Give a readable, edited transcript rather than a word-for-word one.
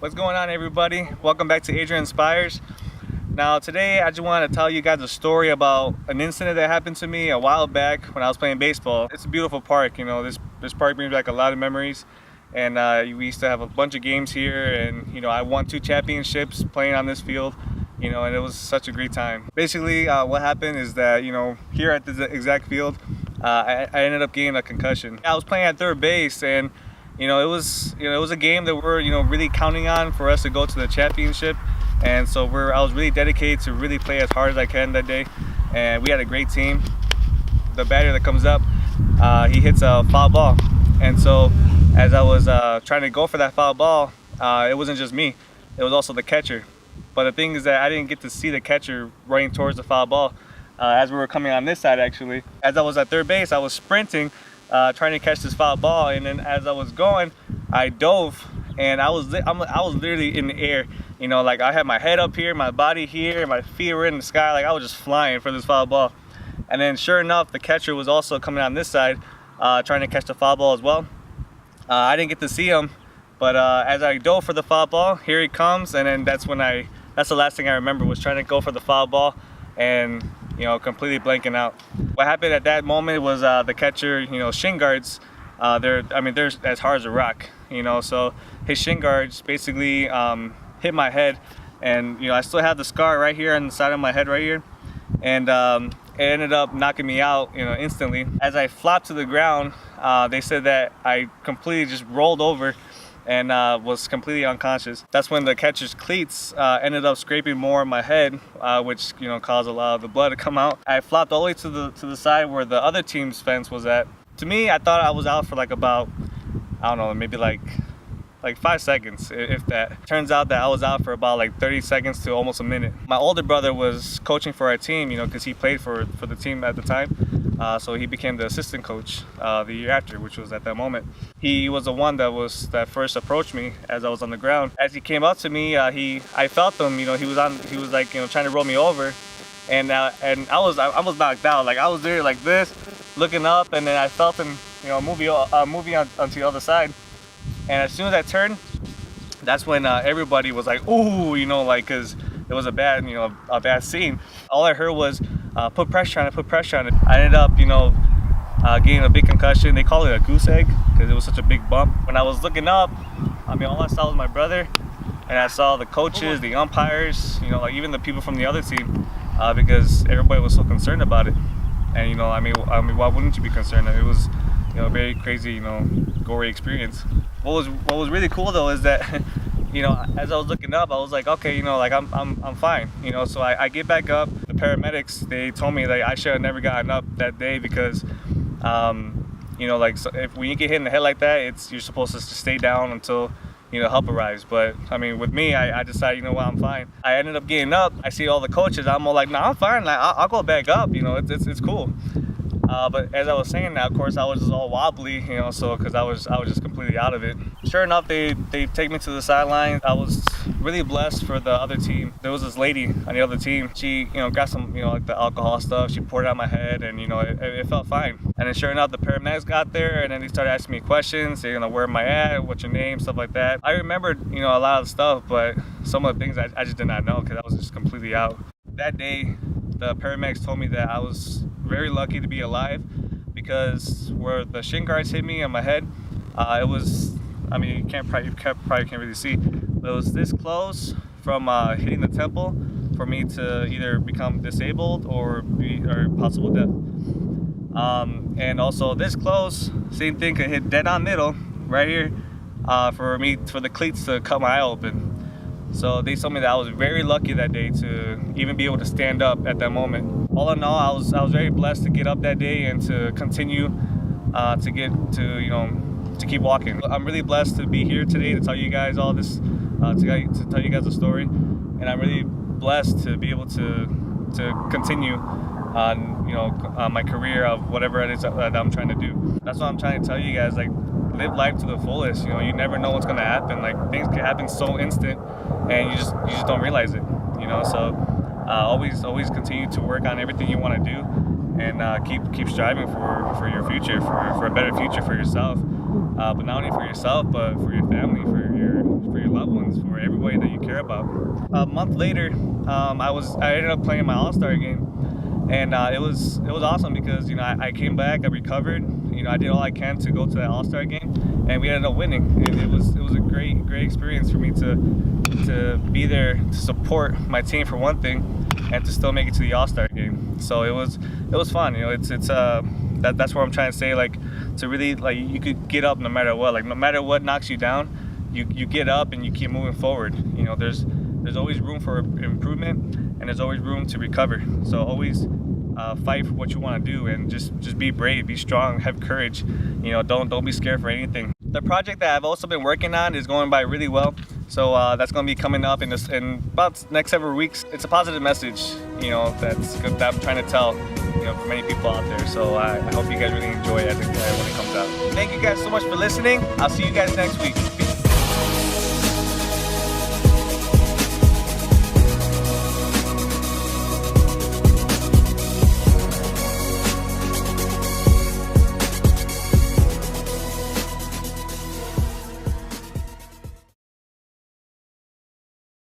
What's going on, everybody? Welcome back to Adrian Inspires. Now today I just want to tell you guys a story about an incident that happened to me a while back when I was playing baseball. It's a beautiful park, you know, this park brings back a lot of memories, and we used to have a bunch of games here, and you know, I won 2 championships playing on this field, you know, and it was such a great time. Basically what happened is that, you know, here at this exact field, I ended up getting a concussion. I was playing at third base, and it was a game that we're really counting on for us to go to the championship, and so I was really dedicated to really play as hard as I can that day, and we had a great team. The batter that comes up, he hits a foul ball, and so as I was trying to go for that foul ball, it wasn't just me, it was also the catcher. But the thing is that I didn't get to see the catcher running towards the foul ball as we were coming on this side. Actually, as I was at third base, I was sprinting, trying to catch this foul ball, and then as I was going, I dove, and I was literally in the air. You know, like I had my head up here, my body here, my feet were in the sky, like I was just flying for this foul ball. And then sure enough, the catcher was also coming on this side, trying to catch the foul ball as well. I didn't get to see him, but as I dove for the foul ball, here he comes, and then that's the last thing I remember, was trying to go for the foul ball and completely blanking out. What happened at that moment was the catcher, shin guards, they're as hard as a rock, so his shin guards basically hit my head, and I still have the scar right here on the side of my head right here, and it ended up knocking me out instantly. As I flopped to the ground, they said that I completely just rolled over and was completely unconscious. That's when the catcher's cleats ended up scraping more on my head, which caused a lot of the blood to come out. I flopped all the way to the side where the other team's fence was at. To me, I thought I was out for like about, I don't know, maybe like 5 seconds, if that. Turns out that I was out for about like 30 seconds to almost a minute. My older brother was coaching for our team, because he played for the team at the time. So he became the assistant coach the year after, which was at that moment. He was the one that first approached me as I was on the ground. As he came up to me, I felt him. He was like trying to roll me over, and I was knocked out. Like I was there like this, looking up, and then I felt him moving onto the other side. And as soon as I turned, that's when everybody was like, "Ooh," because it was a bad scene. All I heard was put pressure on it. I ended up getting a big concussion. They call it a goose egg because it was such a big bump. When I was looking up, all I saw was my brother, and I saw the coaches, the umpires, like even the people from the other team, because everybody was so concerned about it. And why wouldn't you be concerned? It was a very crazy gory experience. What was really cool though is that as I was looking up, I was like, okay, I'm fine, so I get back up. The paramedics, they told me that I should have never gotten up that day because so if when you get hit in the head like that, you're supposed to just stay down until help arrives. But with me, I decided, I'm fine. I ended up getting up. I see all the coaches, I'm all like, nah, I'm fine, like I'll go back up, it's cool. But as I was saying that, of course, I was just all wobbly, so because I was just completely out of it. Sure enough, they take me to the sideline. I was really blessed for the other team. There was this lady on the other team. She, got some, like the alcohol stuff. She poured it on my head, and it felt fine. And then sure enough, the paramedics got there, and then they started asking me questions. They, where am I at? What's your name? Stuff like that. I remembered, a lot of stuff, but some of the things I just did not know because I was just completely out. That day, the paramedics told me that I was very lucky to be alive because where the shin guards hit me on my head, it was, you probably can't really see, but it was this close from hitting the temple for me to either become disabled or possible death. And also this close, same thing, could hit dead on middle right here for the cleats to cut my eye open. So they told me that I was very lucky that day to even be able to stand up at that moment. All in all, I was very blessed to get up that day and to continue to keep walking. I'm really blessed to be here today to tell you guys all this, to tell you guys the story, and I'm really blessed to be able to continue on my career of whatever it is that I'm trying to do. That's what I'm trying to tell you guys, like, live life to the fullest. You never know what's gonna happen. Like, things can happen so instant, and you just don't realize it. So always continue to work on everything you want to do, and keep striving for your future, for a better future for yourself. but not only for yourself, but for your family, for your loved ones, for everybody that you care about. A month later, I ended up playing my All-Star game, and it was awesome because I came back, I recovered, I did all I can to go to that All-Star game, and we ended up winning. And it was a great experience for me to be there to support my team for one thing, and to still make it to the All-Star game. So it was fun. That's what I'm trying to say. Like, to really, like, you could get up no matter what. Like, no matter what knocks you down, you get up and you keep moving forward. There's always room for improvement, and there's always room to recover. So always fight for what you want to do, and just be brave, be strong, have courage. Don't be scared for anything. The project that I've also been working on is going by really well. So that's going to be coming up in about the next several weeks. It's a positive message, that I'm trying to tell, for many people out there. So I hope you guys really enjoy it when it comes out. Thank you guys so much for listening. I'll see you guys next week.